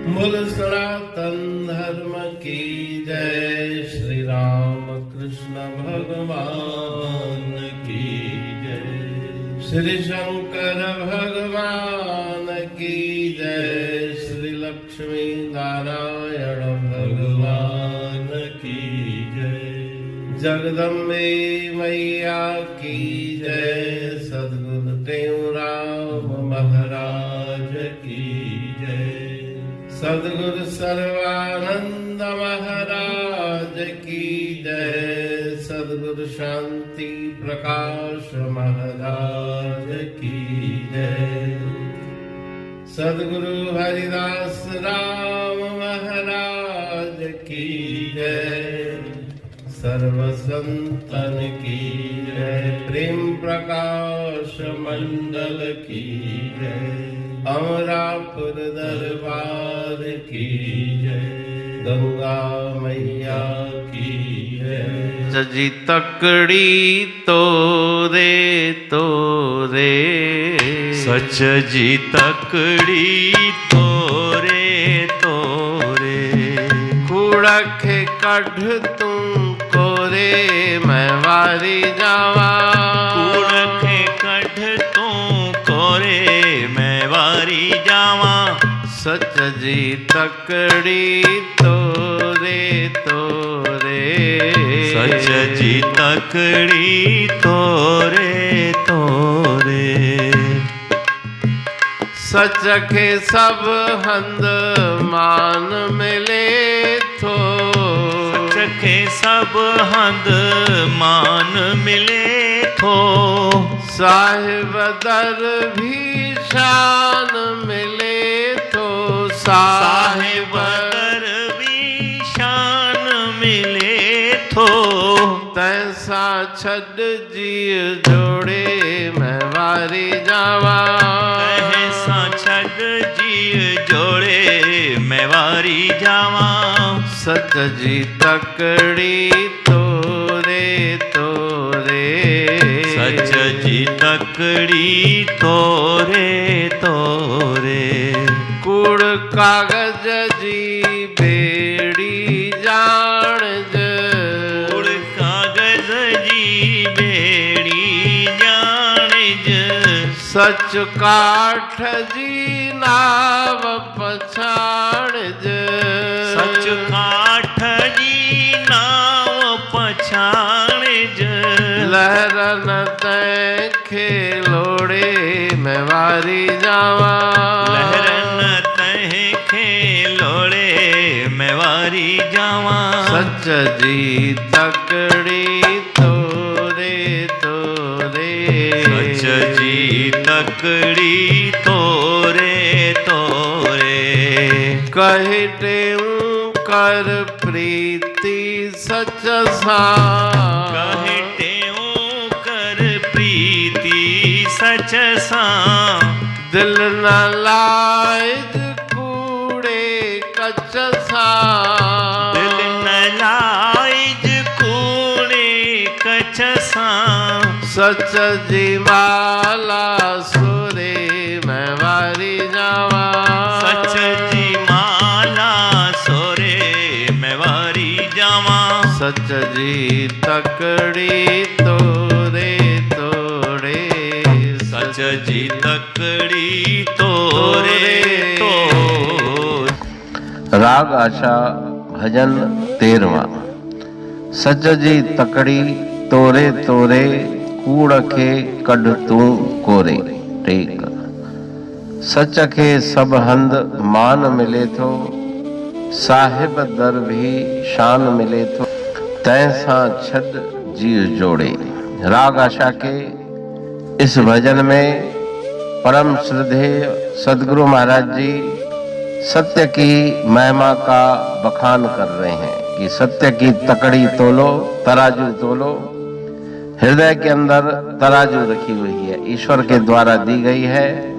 बोल सनातन धर्म की जय। श्री राम कृष्ण भगवान की जय। श्री शंकर भगवान की जय। श्री लक्ष्मी नारायण भगवान की जय। जगदम्बे मैया की जय। सद्गुरु टेऊराम महाराज की जय। सद्गुरु सर्वानंद महाराज की जय। सद्गुरु शांति प्रकाश महाराज की जय। सद्गुरु हरिदास राम महाराज की जय। सर्व संतन की जय। प्रेम प्रकाश मंडल की जय। अमरापुर दरबार की जय। गंगा मैया की जय। सजी तकड़ी तोरे तोरे। सच जी तकड़ी तोरे तोरे। कूड़खे कढ़ तुम कोरे मैं वारी जावा। कूड़खे कढ़ तू कोरे मैं वारी जावा। सच जी तकड़ी तोरे तोरे। सच जी तकड़ी तोरे तोरे। सच के सब हंद मान मिले थो। सच के सब हंद मान मिले थो। साहिब दर भी शान मिले थो। साहिब दर भी शान मिले थो। तैसा छद जी जोड़े मैं वारी जावा। ऐसा छद जी जोड़े मैं वारी जावा। सच जी तकड़ी तोरे तोरे। सच जी तकड़ी तोरे तोरे। कूड़ कागज जी बेड़ी जान ज। कूड़ कागज जी बेड़ी जान ज। सच काठ जी नाव पछाण ज। सच काठ जी नाव पछाण ज। लहरन तै खेलोड़े मैं वारी जावा। लहरन तह खेलोड़े मैं वारी जावा। सच जी तकड़ी तोरे तोरे। सच जी तकड़ी तोरे तोरे। कहते कर प्रीति सच सा। कहते कर प्रीति सच सा। दिल न लायज कूड़े कच सा। दिल न लायज कूड़े कच सा। सच जी माला सुरे मैं वारी जावा। सच जी माला सोरे मैं वारी जावा। सच जी तकड़ी तोरे तोड़े। सच जी तकड़ी तोरे तोरे। राग आशा भजन 13वां। सच जी तकड़ी तोरे तोरे। कूड़ के कढ़ तू कोरे। ठीक। सच के सब हंद मान मिले थो। साहिब दर भी शान मिले थो। तैसा छद जीव जोड़े। राग आशा के इस भजन में परम श्रद्धेय सद्गुरु महाराज जी सत्य की महिमा का बखान कर रहे हैं कि सत्य की तकड़ी तोलो, तराजू तोलो। हृदय के अंदर तराजू रखी हुई है, ईश्वर के द्वारा दी गई है।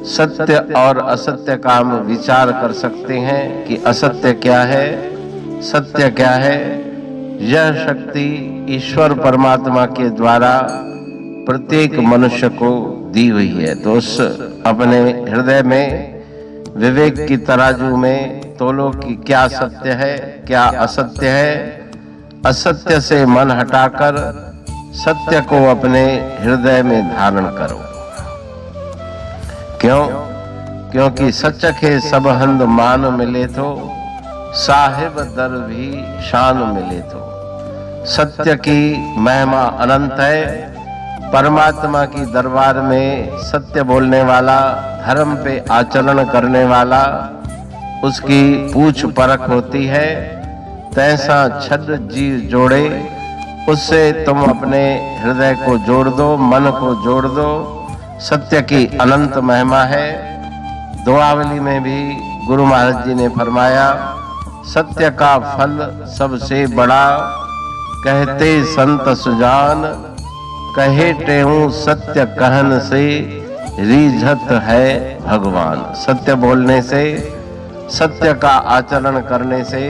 सत्य और असत्य का हम विचार कर सकते हैं कि असत्य क्या है, सत्य क्या है। यह शक्ति ईश्वर परमात्मा के द्वारा प्रत्येक मनुष्य को दी हुई है। तो उस अपने हृदय में विवेक की तराजू में तोलो कि क्या सत्य है क्या असत्य है। असत्य से मन हटाकर सत्य को अपने हृदय में धारण करो। क्यों? क्योंकि सच के सब हंद मान मिले तो साहिब दर भी शान मिले तो। सत्य की महिमा अनंत है। परमात्मा की दरबार में सत्य बोलने वाला, धर्म पे आचरण करने वाला, उसकी पूछ परख होती है। तैसा छद जीव जोड़े, उससे तुम अपने हृदय को जोड़ दो, मन को जोड़ दो। सत्य की अनंत महिमा है। दुआवली में भी गुरु महाराज जी ने फरमाया, सत्य का फल सबसे बड़ा, कहते संत सुजान, कहे टेहूं सत्य कहन से, रीझत है भगवान। सत्य बोलने से, सत्य का आचरण करने से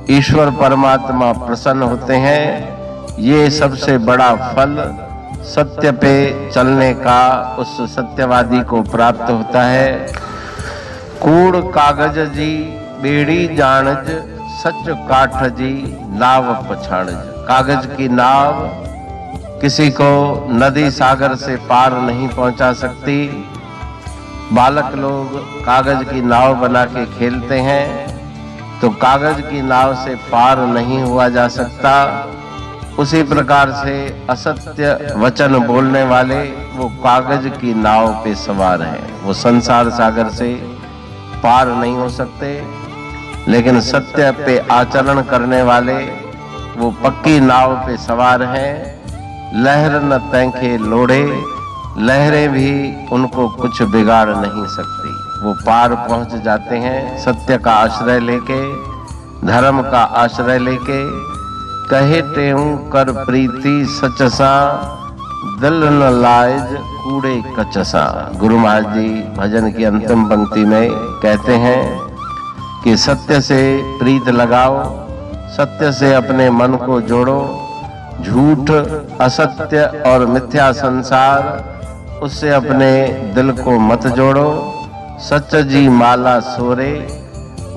ईश्वर परमात्मा प्रसन्न होते हैं। ये सबसे बड़ा फल सत्य पे चलने का उस सत्यवादी को प्राप्त होता है। कूड़ कागज जी बेड़ी जानज, सच काठ जी नाव पछाणज। कागज की नाव किसी को नदी सागर से पार नहीं पहुंचा सकती। बालक लोग कागज की नाव बना के खेलते हैं, तो कागज की नाव से पार नहीं हुआ जा सकता। उसी प्रकार से असत्य वचन बोलने वाले वो कागज की नाव पे सवार हैं, वो संसार सागर से पार नहीं हो सकते। लेकिन सत्य पे आचरण करने वाले वो पक्की नाव पे सवार हैं। लहर न तैंखे लोढ़े, लहरें भी उनको कुछ बिगाड़ नहीं सकती, वो पार पहुंच जाते हैं। सत्य का आश्रय लेके, धर्म का आश्रय लेके, कहे टेहूं कर प्रीति सचसा, दिल न लाज कूड़े कचसा। गुरु महाराज जी भजन की अंतिम पंक्ति में कहते हैं कि सत्य से प्रीत लगाओ, सत्य से अपने मन को जोड़ो। झूठ, असत्य और मिथ्या संसार, उससे अपने दिल को मत जोड़ो। सच जी माला सोरे,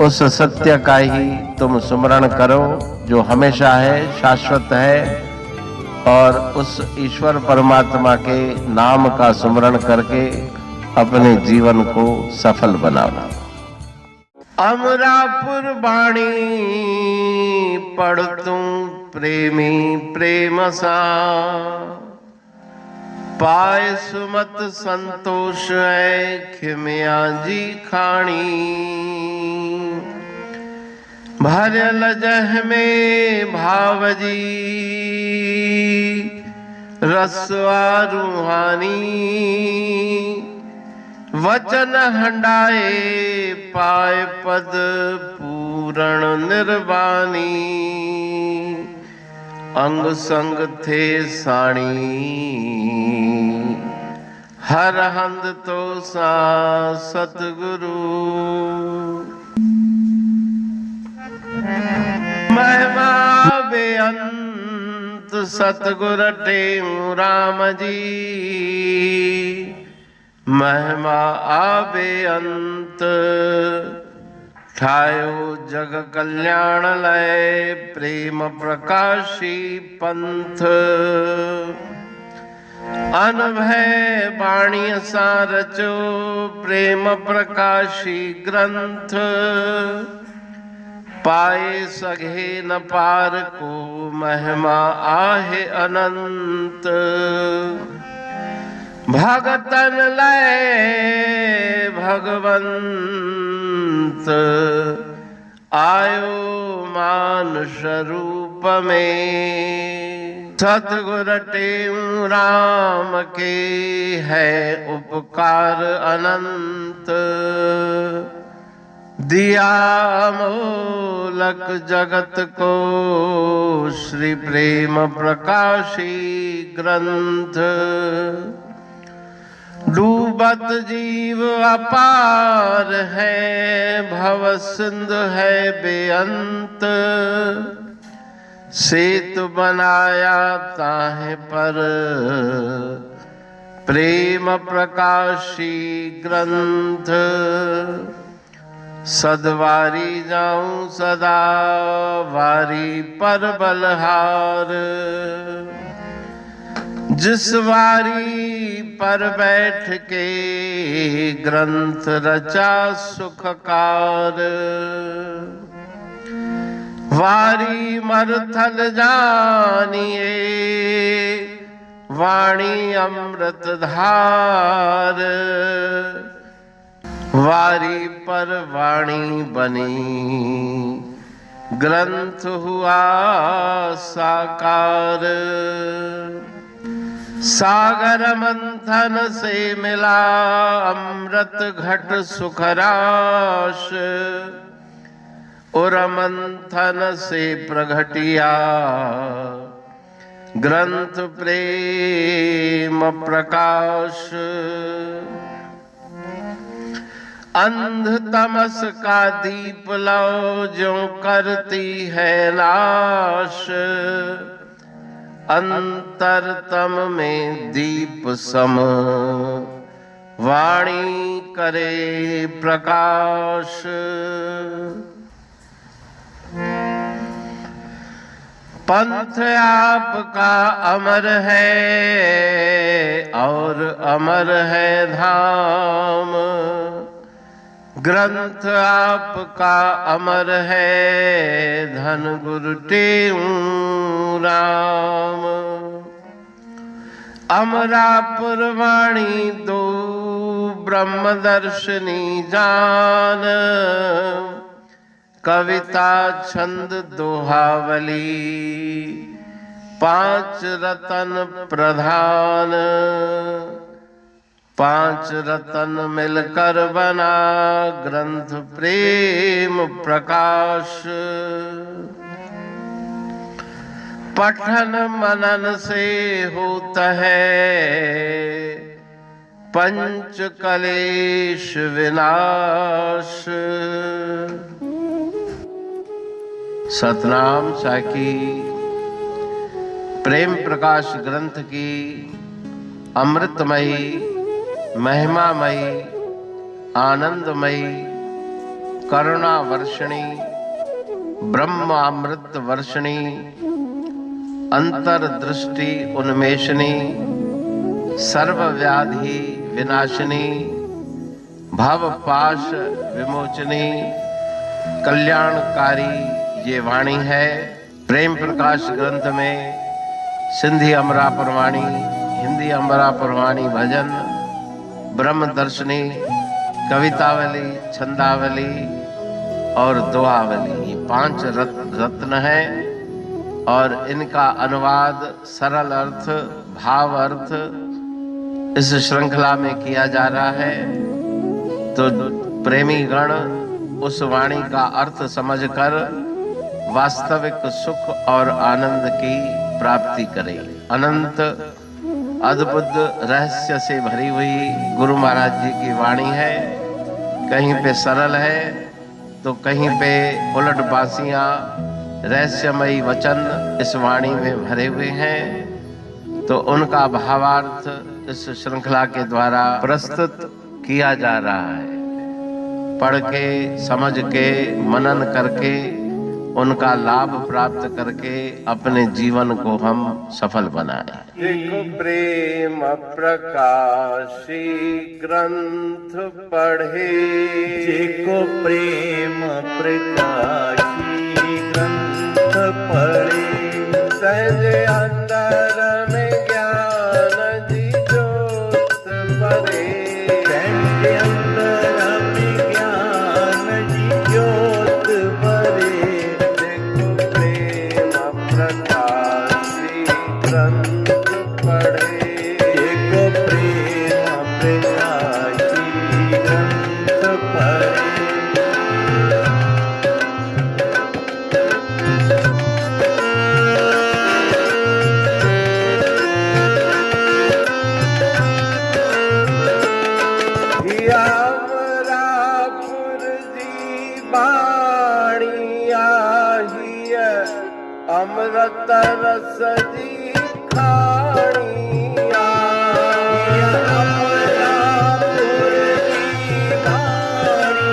उस सत्य का ही तुम सुमरण करो जो हमेशा है, शाश्वत है। और उस ईश्वर परमात्मा के नाम का सुमरण करके अपने जीवन को सफल बनाओ। अमरापुर बाणी पढ़तूं प्रेमी प्रेम सा, पाए सुमत संतोष है खिमिया जी खाणी। भरल जह में भावजी रसवा रूहानी, वचन हंडाए पाए पद पूरण निर्वाणी। अंग संग थे साणी, हर हंद तो सा सतगुरु। महिमा बेअंत सतगुर टेऊ राम जी, महिमा आबे अंत। ठायो जग कल्याण लय प्रेम प्रकाशी पंथ। अनभय बाणी सा रचो प्रेम प्रकाशी ग्रंथ। पाए सघे न पार को महिमा आहे अनंत। भगतन लय भगवंत, आयो मानुष रूप में। सतगुर टेऊ राम के है उपकार अनंत। दिया मोलक जगत को श्री प्रेम प्रकाशी ग्रंथ। डूबत जीव अपार है, भव सिंधु है बेअंत। सेतु बनाया ताहे पर प्रेम प्रकाशी ग्रंथ। सदवारी जाऊं सदा वारी पर बलहार। जिस वारी पर बैठ के ग्रंथ रचा सुखकार। वारी मरथल जानिए वाणी अमृत धार। वारी पर वाणी बनी ग्रंथ हुआ साकार। सागर मंथन से मिला अमृत घट सुखराश। और मंथन से प्रगटिया ग्रंथ प्रेम प्रकाश। अंध तमस का दीप लो जो करती है नाश। अंतरतम में दीप सम वाणी करे प्रकाश। पंथ आपका अमर है और अमर है धाम। ग्रंथ आपका अमर है धन गुरु टेऊ राम। अमरापुर वाणी दो ब्रह्मदर्शनी जान। कविता छंद दोहावली पांच रतन प्रधान। पांच रतन मिलकर बना ग्रंथ प्रेम प्रकाश। पठन मनन से होता है पंच कलेश विनाश। सतनाम साकी प्रेम प्रकाश ग्रंथ की अमृतमयी महिमामयी आनंदमयी करुणा वर्षिणी ब्रह्म अमृत वर्षिणी अंतर्दृष्टि उन्मेषणी सर्वव्याधि विनाशिनी भव पाश विमोचनी कल्याणकारी ये वाणी है। प्रेम प्रकाश ग्रंथ में सिंधी अमरापुर वाणी, हिंदी अमरापुर वाणी भजन, ब्रह्म दर्शनी, कवितावली, छंदावली और दुआवली ये पांच रत्न हैं। और इनका अनुवाद सरल अर्थ भाव अर्थ इस श्रृंखला में किया जा रहा है। तो प्रेमी गण उस वाणी का अर्थ समझकर वास्तविक सुख और आनंद की प्राप्ति करें। अनंत अद्भुत रहस्य से भरी हुई गुरु महाराज जी की वाणी है। कहीं पे सरल है तो कहीं पे उलट बासियां रहस्यमयी वचन इस वाणी में भरे हुए हैं। तो उनका भावार्थ इस श्रृंखला के द्वारा प्रस्तुत किया जा रहा है। पढ़ के समझ के मनन करके उनका लाभ प्राप्त करके अपने जीवन को हम सफल बनाएं। देखो प्रेम प्रकाशी ग्रंथ पढ़े। जिको प्रेम प्रकाशी ग्रंथ पढ़े। सहज अंतर में ज्ञान जी जोत परे। सहज अंतर में ज्ञान जी जोत परे। प्रकाशी ग्रंथ पढ़े। जिको प्रेम प्रकाशी ग्रंथ पढ़े। अमरापुर जी बाणी आही अमृत रस जी खाणी आई। अमरापुर की वाणी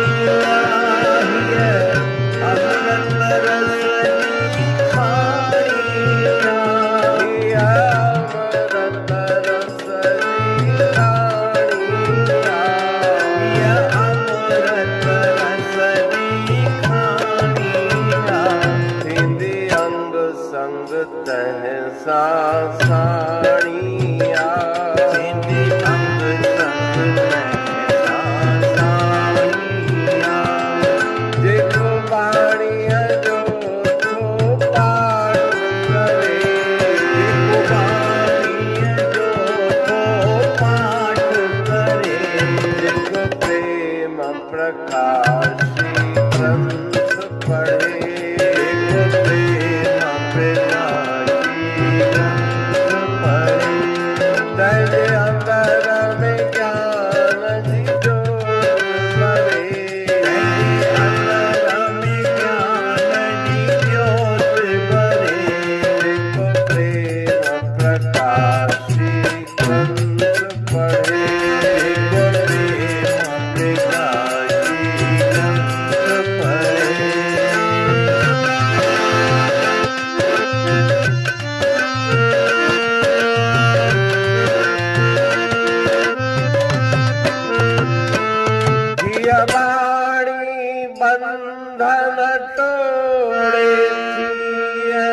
बंधन तोड़े थिए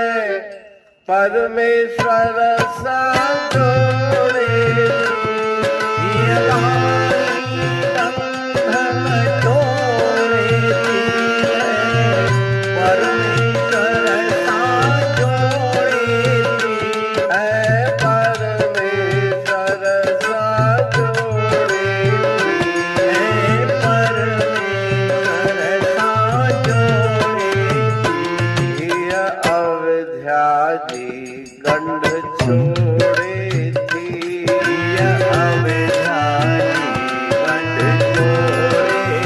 परमेश्वर सा जोड़े थिए वाणी बंधन तोड़े थिए परमेश्वर सा जोड़े थिए परमेश्वर सा जोड़े थिए परमेश्वर सा जोड़े थिए अवध्या जी गंड छोड़े थी अवध्या जी गंड छोड़े थी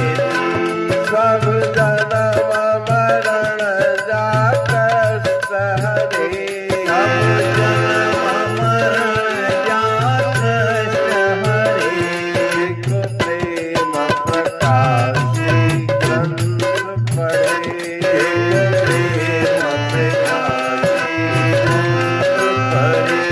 सब जन्म मरण जा कष्ट हरे सब जन्म मरण जा कष्ट हरे एक प्रेम प्रकाशी ग्रंथ पढ़े एक प्रेम प्रकाशी ग्रंथ पढ़े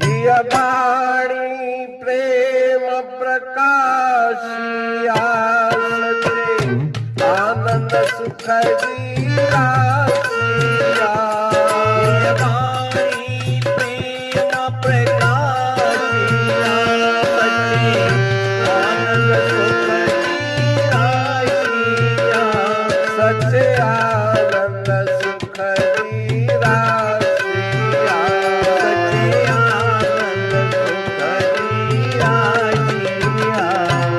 हिय वाणी प्रेम प्रकाशिया सचे आनंद सुख जीरासिया हिय वाणी प्रेम प्रकाशिया सचे आनंद सुख जीरासिया सचे आनंद सुख जीरासिया सचे आनंद सुख जीरासिया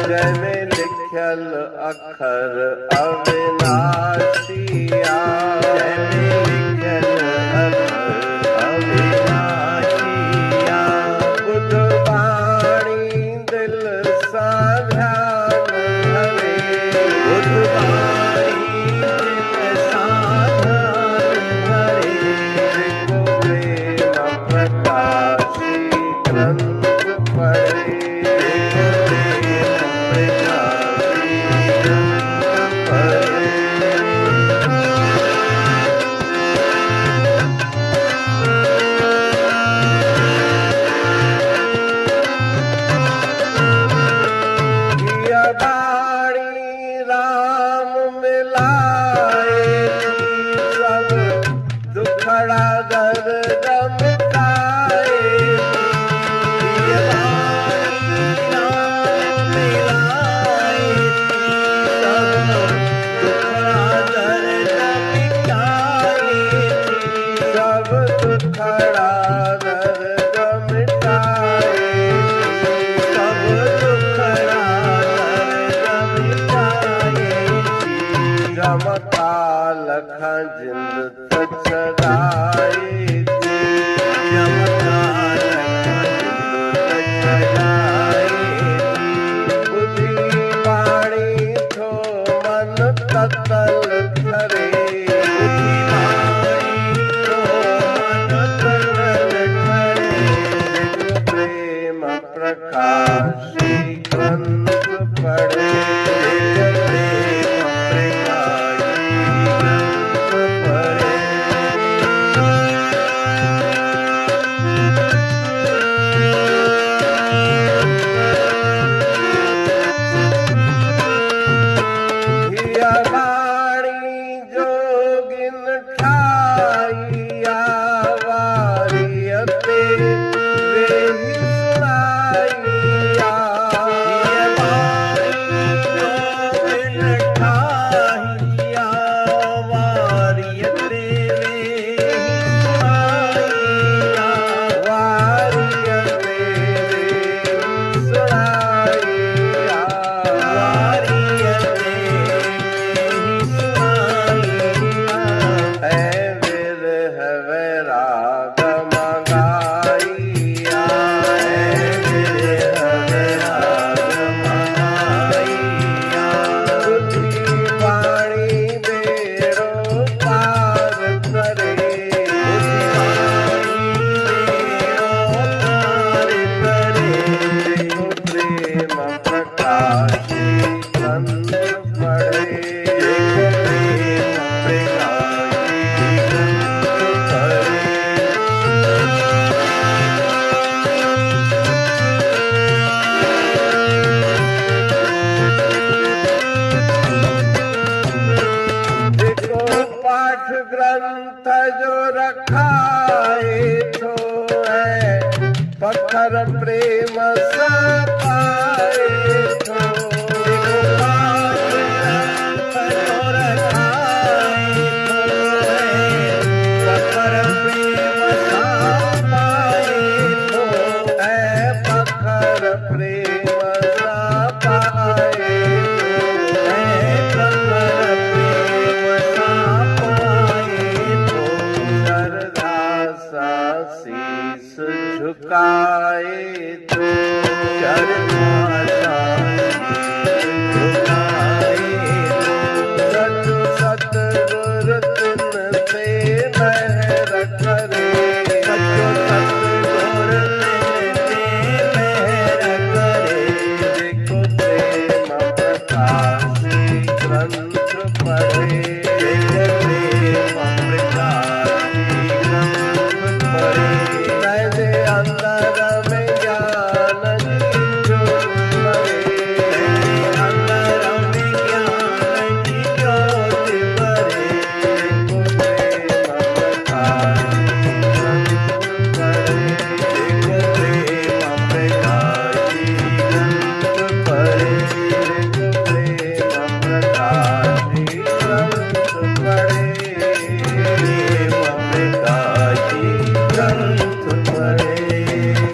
जय में लिखल अखर अविनाशिया जय में लिखल अखर अविनाशिया बुध वाणी दिल सा ध्यान धरे बुध वाणी दिल सा ध्यान धरे को प्रेम प्रकाशी ग्रंथ पढ़े को प्रेम प्रकाशी ग्रंथ पढ़े हिय वाणी राम मिलाए थी सब दुखड़ा दर्द मिटाए हिय वाणी राम मिलाए थी सब दुखड़ा दर्द मिटाए थी सब दुखड़ा दर्द मिटाए थी सब दुखड़ा दर्द मिटाए थी जमता लखा जिंद तछदाए थी जमता लखा जिंद तछदाए थी बुद्धि वाणी थो मन ततल धरे बुद्धि वाणी थो मन ततल धरे खाए तो है पत्थर प्रेम सा पाए तो और खाए तो है पत्थर प्रेम सा पाए तो है पत्थर प्रेम सा पाए शीस झुकाए